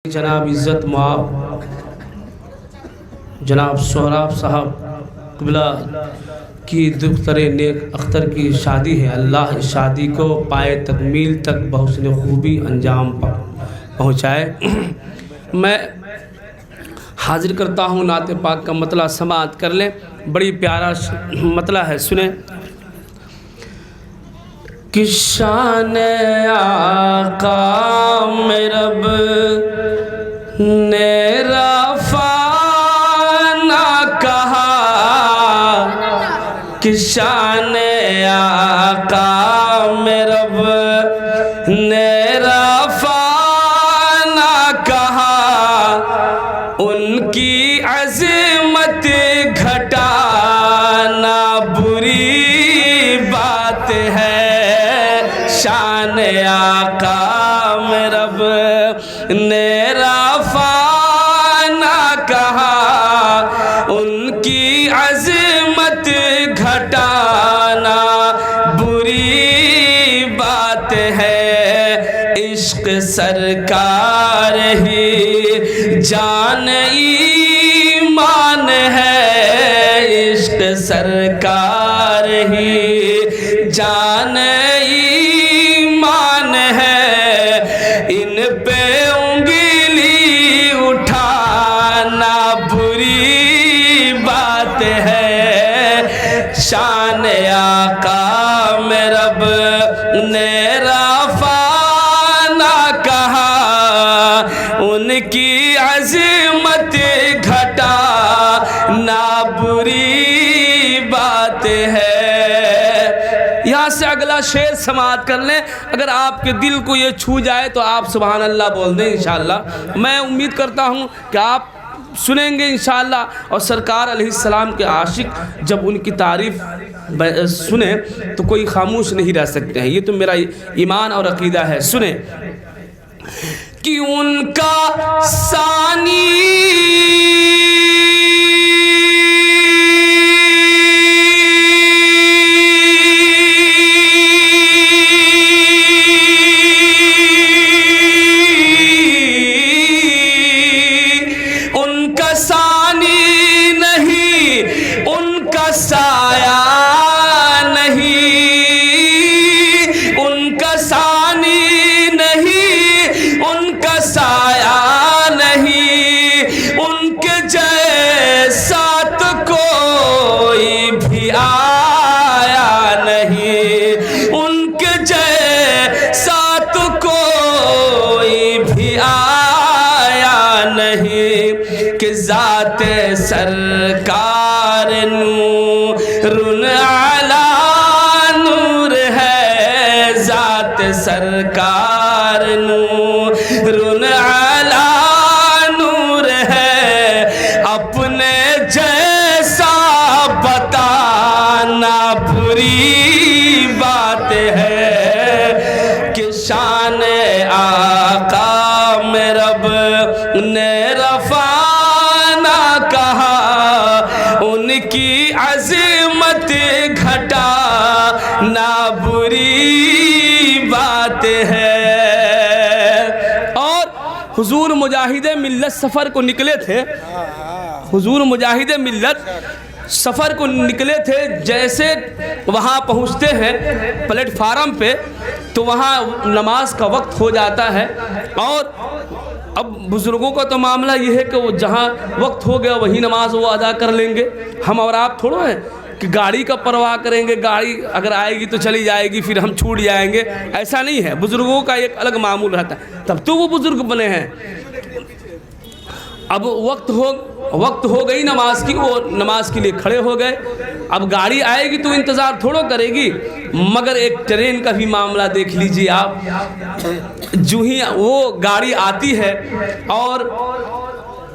जनाब इज़्ज़त माब जनाब सोहराब साहब क़िबला की दुख्तर नेक अख्तर की शादी है। अल्लाह इस शादी को पाए तकमील तक बहुस्न खूबी अंजाम पर पहुँचाए। मैं हाजिर करता हूँ नात पाक का मतला समाअत कर लें। बड़ी प्यारा मतला है, सुने। कि शान आका में रब ने रफ़ा ना कहा, कि शान आका में रब ने रफ़ा ना कहा, उनकी अज़मत घटाना बुरी बात है। शान आका में रब ने रफ़ा ना कहा, उनकी अज़मत घटाना बुरी बात है। इश्क सरकार ही जान ईमान है, इश्क सरकार ही जान ईमान है। इन पे उंगली उठाना बुरी बात है। शान आका में रब ने रफ़ा ना कहा, उनकी अज़मत घटाना बुरी बात है। यहाँ से अगला शेर समाअत कर लें। अगर आपके दिल को ये छू जाए तो आप सुभान अल्लाह बोल दें इंशाअल्लाह। मैं उम्मीद करता हूँ कि आप सुनेंगे इंशाअल्लाह। और सरकार अलैहिस्सलाम के आशिक जब उनकी तारीफ़ सुने तो कोई खामोश नहीं रह सकते हैं। ये तो मेरा ईमान और अक़ीदा है। सुने कि उनका सानी साया नहीं, उनका सानी नहीं, उनका साया नहीं, उनके जैसा तो कोई भी आया नहीं, उनके जैसा तो कोई भी आया नहीं। कि ज़ाते सरकार नूरुन अला नूर है, ज़ात सरकार नूरुन अला नूर है। अपने जैसा बताना बुरी बात है। कि शान आका में रब ने रफ़ा ना कहा, उनकी अज़मत घटाना बुरी बात है। और हुजूर मुजाहिदे मिल्लत सफ़र को निकले थे, हुजूर मुजाहिदे मिल्लत सफ़र को निकले थे। जैसे वहाँ पहुँचते हैं प्लेटफार्म पे तो वहाँ नमाज का वक्त हो जाता है। और अब बुज़ुर्गों का तो मामला ये है कि वो जहाँ वक्त हो गया वही नमाज वो अदा कर लेंगे। हम और आप थोड़ा हैं कि गाड़ी का परवाह करेंगे, गाड़ी अगर आएगी तो चली जाएगी, फिर हम छूट जाएंगे। ऐसा नहीं है, बुज़ुर्गों का एक अलग मामूल रहता है, तब तो वो बुज़ुर्ग बने हैं। अब वक्त हो गई नमाज की, वो नमाज के लिए खड़े हो गए। अब गाड़ी आएगी तो इंतज़ार थोड़ा करेगी। मगर एक ट्रेन का भी मामला देख लीजिए आप। जो ही वो गाड़ी आती है और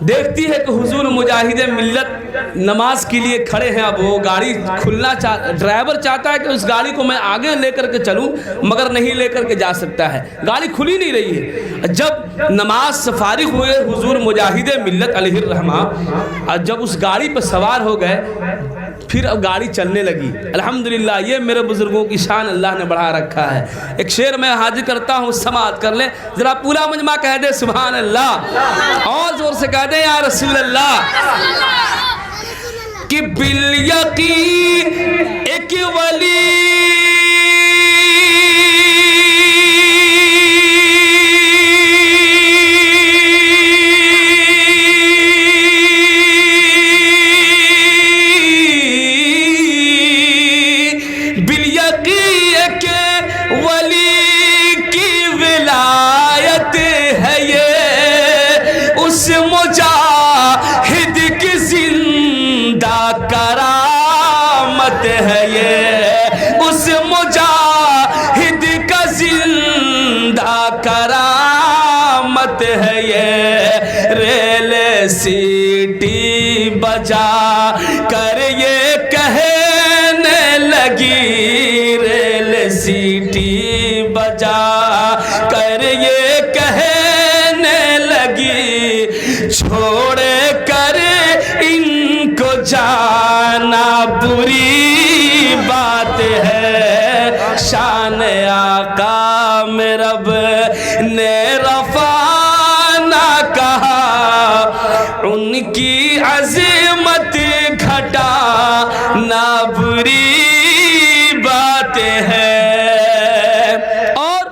देखती है कि हुजूर मुजाहिदे मिल्लत नमाज के लिए खड़े हैं। अब वो गाड़ी खुलना ड्राइवर चाहता है कि उस गाड़ी को मैं आगे लेकर के चलूं, मगर नहीं लेकर के जा सकता है, गाड़ी खुली नहीं रही है। जब नमाज से फारिग हुए हुजूर मुजाहिदे मिल्लत अलैहिर्रहमा, जब उस गाड़ी पर सवार हो गए, پھر اب گاڑی چلنے لگی. الحمدللہ یہ میرے بزرگوں کی شان اللہ نے بڑھا رکھا ہے. ایک شعر میں حاضر کرتا ہوں, سماعت کر لیں ذرا, پورا مجمع کہہ دے سبحان اللہ, اور زور سے کہہ دے یا رسول اللہ. کہ بالیقین ایک ولی مجاہد کی زندہ کرامت ہے یہ, اس مجاہد کا زندہ کرامت ہے یہ. ریل سیٹی بجا کر یہ کہنے لگی, ریل سیٹی بجا کر یہ کہنے لگی, چھوڑے کر ان کو جانا بری بات ہے. شان آقا میں رب نے رفع نہ کہا, ان کی عظمت گھٹا نہ بری بات ہے. اور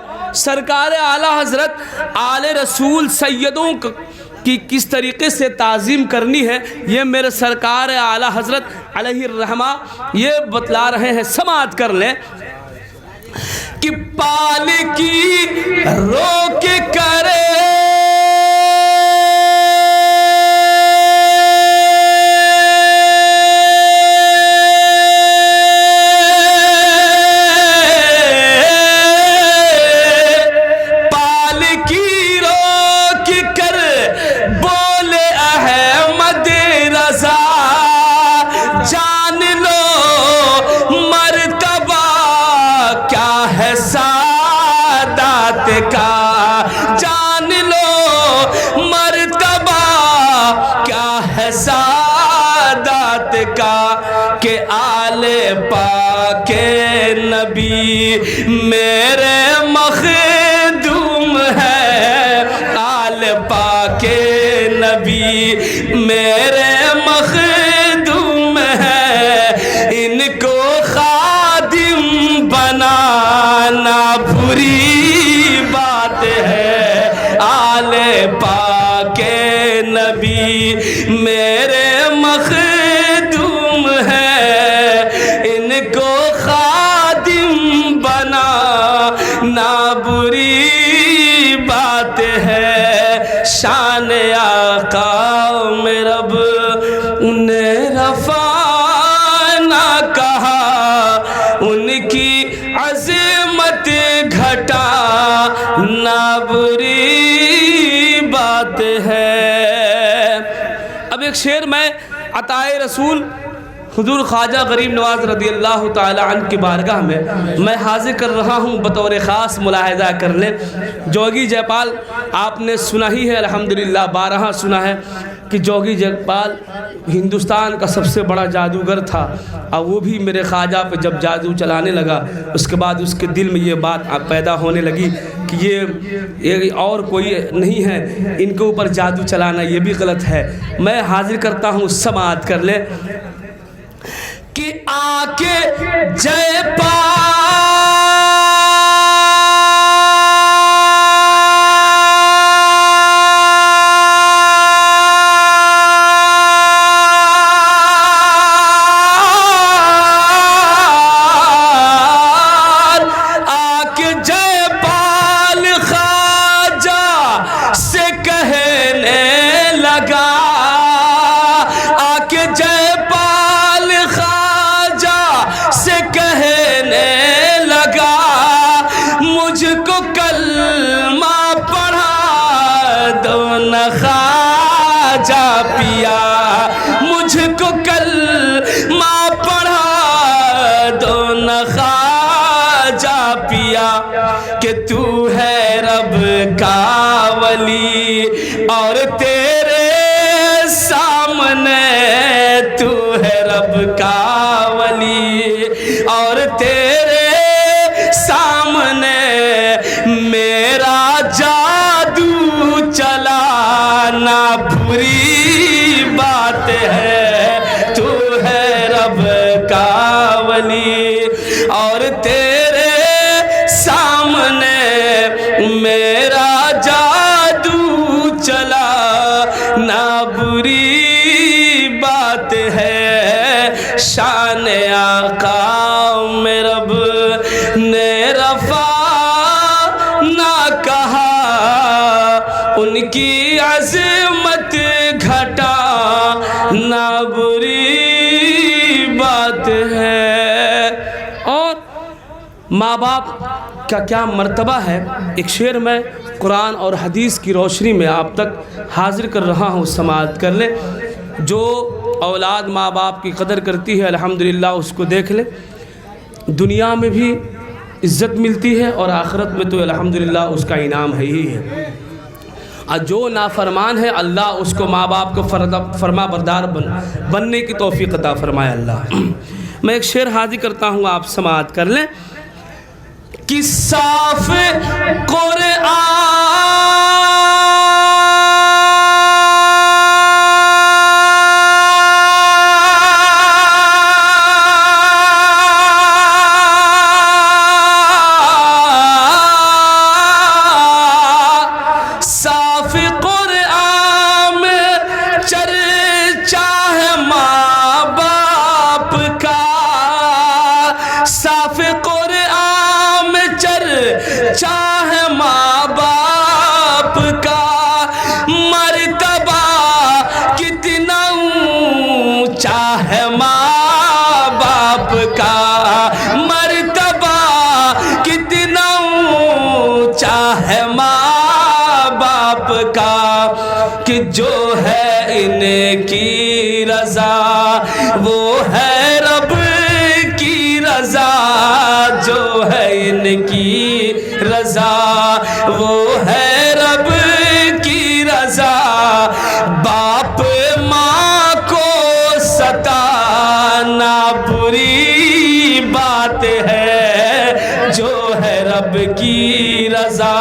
سرکار اعلیٰ حضرت آل رسول سیدوں کی کس طریقے سے تعظیم کرنی ہے, یہ میرے سرکار اعلیٰ حضرت علیہ الرحمہ یہ بتلا رہے ہیں. سماعت کر لیں کہ پال کی روک کرے کا, جان لو مرتبہ کیا ہے سعادت کا, کہ آل پاک نبی میرے مخدوم ہے, آل پاک نبی میرے مخدوم ہے, ان کو خادم بنانا بری بات ہے. آل پاک نبی میرے مخدوم ہے, ان کو خادم بنانا بری بات ہے. شان آقا میں رب نے رفع نہ کہا, ان کی عظمت گھٹا نہ بری بات ہے. اب ایک شعر میں عطائے رسول حضور خواجہ غریب نواز رضی اللہ تعالی عنہ کی بارگاہ میں حاضر کر رہا ہوں. بطور خاص ملاحظہ کر لیں, جوگی جے پال آپ نے سنا ہی ہے, الحمدللہ بارہا سنا ہے کہ جوگی جے پال ہندوستان کا سب سے بڑا جادوگر تھا, اور وہ بھی میرے خواجہ پہ جب جادو چلانے لگا اس کے بعد اس کے دل میں یہ بات پیدا ہونے لگی کہ یہ اور کوئی نہیں ہے, ان کے اوپر جادو چلانا یہ بھی غلط ہے. میں حاضر کرتا ہوں, سماعت کر لیں کہ آ کے جے پال خواجہ پیا, مجھ کو کلمہ پڑھا دو نہ خواجہ پیا, کہ تو ہے رب کا ولی اور تیرے سامنے تو ہے रब का वली, और तेरे सामने मेरा जादू चला, ना बुरी बात है, तू है रब का वली, और तेरे सामने मेरा जादू चला, ना बुरी बात है। शान आका में रब ने रफा ना कहा, उनकी अज़मत घटा, ना बुरी बात है। और माँ बाप का क्या मर्तबा है, एक शेर मैं कुरान और हदीस की रोशनी में आप तक हाजिर कर रहा हूँ, समाअत कर ले। जो औलाद माँ बाप की कदर करती है अल्हम्दुलिल्लाह उसको देख ले, दुनिया में भी इज़्ज़त मिलती है और आखिरत में तो अल्हम्दुलिल्लाह उसका इनाम है ही है। और जो नाफरमान है अल्लाह उसको माँ बाप को फरमा बरदार बनने की तौफीक अता फरमाए अल्लाह। मैं एक शेर हाजिर करता हूँ, आप समाअत कर लें कि साफ कुरान चाहे माँ बाप का मर्तबा कितना ऊंचा है, माँ बाप का मर्तबा कितना ऊंचा है, माँ बाप का, कि जो है इनकी रजा वो है रब की रजा, जो है इनकी रजा वो है रब की रजा। बाप माँ को सताना बुरी बात है, जो है रब की रजा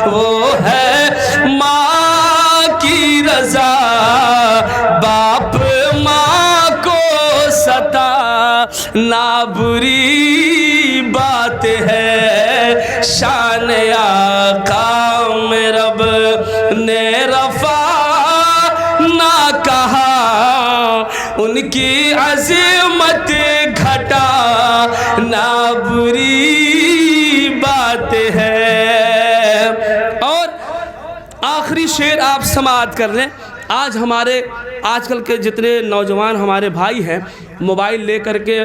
वो है माँ की रजा। बाप माँ को सताना बुरी बात है, शान आका में रब ने रफा ना कहा, उनकी अज़मत घटा, ना बुरी बात है। और आखिरी शेर आप समाअत कर लें। आज हमारे आजकल के जितने नौजवान हमारे भाई हैं, मोबाइल ले करके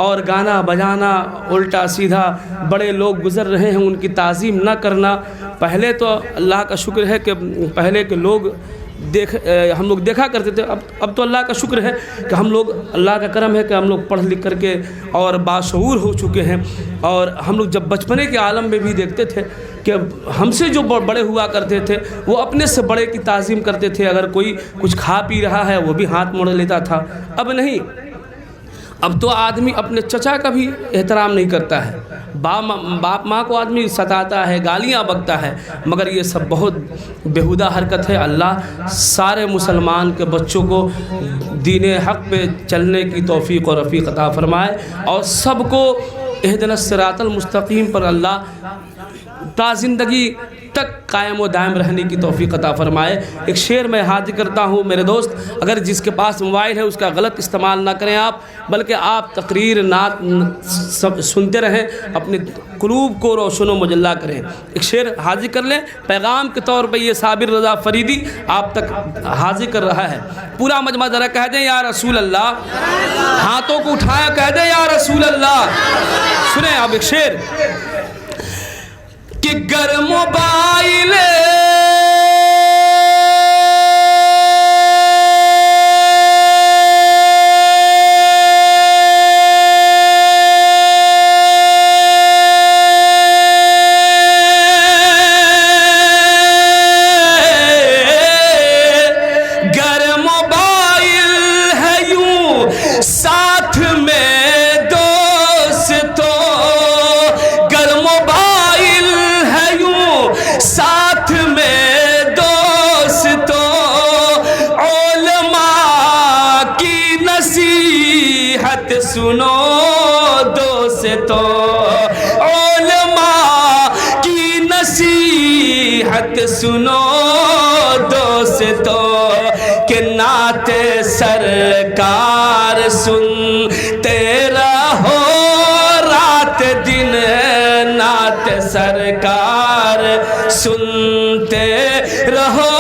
और गाना बजाना उल्टा सीधा बड़े लोग गुज़र रहे हैं, उनकी ताज़ीम ना करना। पहले तो अल्लाह का शुक्र है कि पहले के लोग हम लोग देखा करते थे, अब तो अल्लाह का शुक्र है कि हम लोग, अल्लाह का करम है कि हम लोग पढ़ लिख करके और बाशऊर हो चुके हैं। और हम लोग जब बचपने के आलम में भी देखते थे कि हमसे जो बड़े हुआ करते थे वो अपने से बड़े की ताज़ीम करते थे, अगर कोई कुछ खा पी रहा है वो भी हाथ मोड़ लेता था। अब नहीं, अब तो आदमी अपने चचा का भी एहतराम नहीं करता है, बाप माँ को आदमी सताता है, गालियाँ बकता है, मगर ये सब बहुत बेहुदा हरकत है। अल्लाह सारे मुसलमान के बच्चों को दीन हक़ पे चलने की तौफ़ीक़ और रफ़ीक़ अता फ़रमाए और सबको इहदिनस सिरातल मुस्तक़ीम पर अल्लाह ता ज़िंदगी तक कायम व दायम रहने की तौफ़ीक़ अता फ़रमाए। एक शेर मैं हाजिर करता हूँ मेरे दोस्त, अगर जिसके पास मोबाइल है उसका गलत इस्तेमाल ना करें आप, बल्कि आप तकरीर नात सब सुनते रहें, अपने क़ुलूब को रोशन व मुजल्ला करें। एक शेर हाजिर कर लें, पैगाम के तौर पर ये साबिर रज़ा फ़रीदी आप तक हाजिर कर रहा है। पूरा मजमा ज़रा कह दें या रसूल अल्लाह, हाथों को उठाया कह दें या रसूल अल्लाह। सुने आप एक शेर कि गर मोबाइल है यूं سنو دوستو، علماء کی نصیحت سنو دوستو، کہ نعت سرکار سنتے رہو رات دن، نعت سرکار سنتے رہو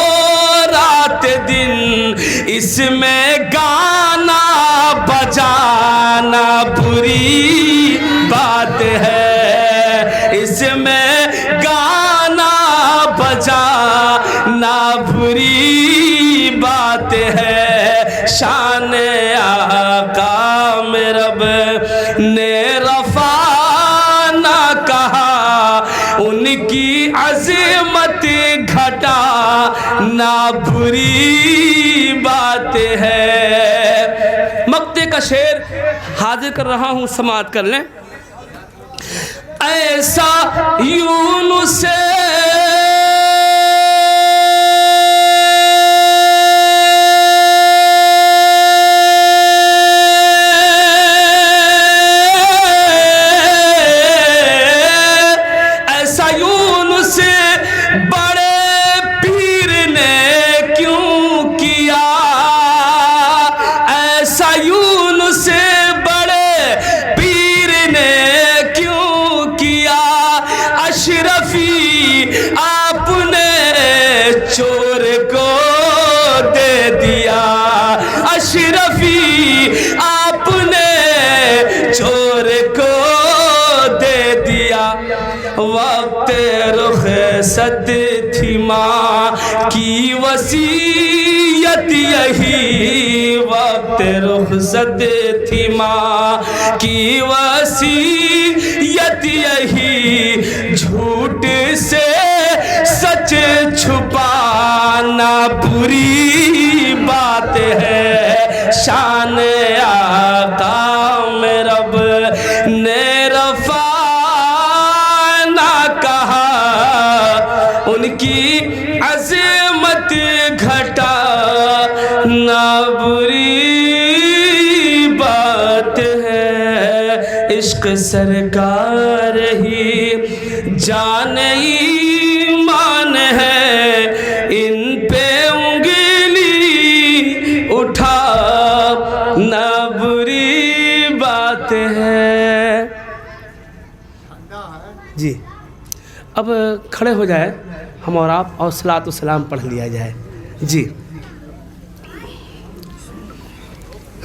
رات دن، اس میں گانا بجانا بری بات ہے، اس میں گانا بجانا بری بات ہے، شان آقا میں رب نے رفع نہ کہا، ان کی عظمت گھٹا نہ بری بات ہے۔ مقطع کا شعر حاضر کر رہا ہوں، سماعت کر لیں۔ ایسا یونس آپ نے چور کو دے دیا، اشرفی آپ نے چور کو دے دیا، وقت رخصت تھی ماں کی وصیت یہی، وقت رخصت تھی ماں کی وصیت یہی، جھوٹ سے سچ چھپانا بری بات ہے، شان آقا میں رب نے رفع نہ کہا، ان کی عظمت گھٹا نہ بری بات ہے، عشق سرکار ہی جان ایمان ہے، ان پہ انگلی اٹھا نہ بری بات ہے۔ جی اب کھڑے ہو جائے ہم اور آپ، اور صلاۃ و سلام پڑھ لیا جائے۔ جی